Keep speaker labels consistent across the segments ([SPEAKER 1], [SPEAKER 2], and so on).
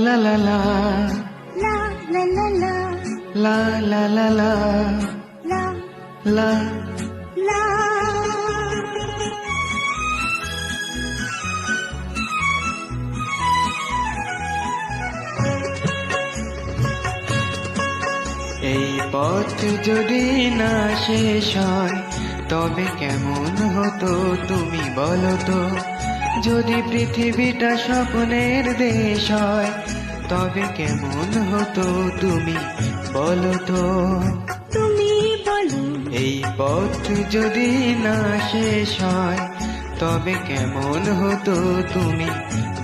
[SPEAKER 1] la la la
[SPEAKER 2] la la la la
[SPEAKER 1] la la la la
[SPEAKER 2] la
[SPEAKER 1] la
[SPEAKER 2] la
[SPEAKER 1] এই পথ যদি না শেষ হয় তবে কেমন হতো তুমি বলো তো। যদি পৃথিবীটা স্বপ্নের দেশ হয় তবে কেমন হতো তুমি বলো তো।
[SPEAKER 2] তুমি বলো
[SPEAKER 1] এই পথ যদি না শেষ হয় তবে কেমন হতো তুমি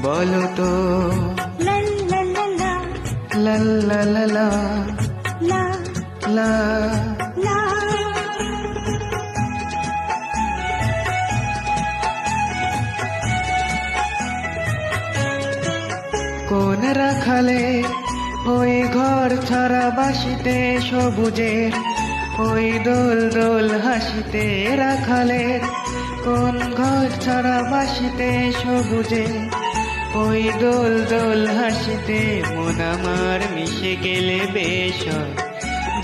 [SPEAKER 1] বলো তো।
[SPEAKER 2] la la la la
[SPEAKER 1] লা লা লা লা
[SPEAKER 2] la
[SPEAKER 1] লা
[SPEAKER 2] la
[SPEAKER 1] কোন রাখালে ওই ঘর ছাড়া বাসিতে সবুজের ওই দোল দোল হাসিতে রাখালের। কোন ঘর ছাড়া বাসিতে সবুজের ওই দোল দোল হাসিতে মন আমার মিশে গেলে বেশ হয়।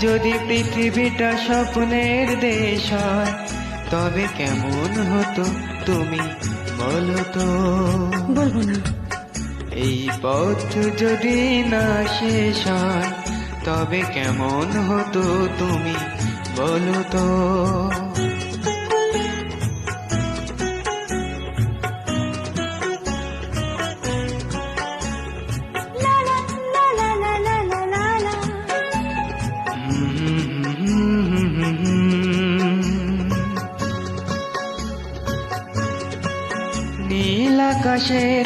[SPEAKER 1] যদি পৃথিবীটা স্বপ্নের দেশ হয় তবে কেমন হতো তুমি বলো তো।
[SPEAKER 2] বলবো না
[SPEAKER 1] এই পথ যদি না শেষ হয় তবে কেমন হতো তুমি বলো তো।
[SPEAKER 2] la la la la la la la la la
[SPEAKER 1] নীল আকাশের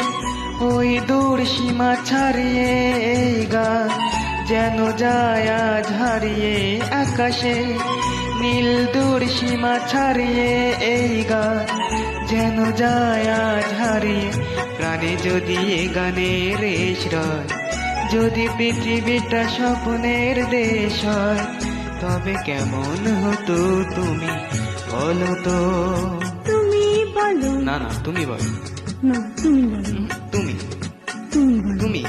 [SPEAKER 1] ওই দূর সীমা ছাড়িয়ে এই গান যেন যায় আজ হারিয়ে আকাশে। নীল দূর সীমা ছাড়িয়ে এই গান যেন যায় আজ হারিয়ে। প্রাণে যদি এ গানের রেশ রয়, যদি পৃথিবীটা স্বপ্নের দেশ হয় তবে কেমন হতো তুমি বলো তো।
[SPEAKER 2] তুমি বলো
[SPEAKER 1] না না তুমি বলো।
[SPEAKER 2] না তুমি বলো
[SPEAKER 1] তুমি
[SPEAKER 2] তুমি বলো
[SPEAKER 1] তুমি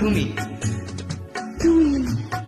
[SPEAKER 2] তুমি
[SPEAKER 1] তুমি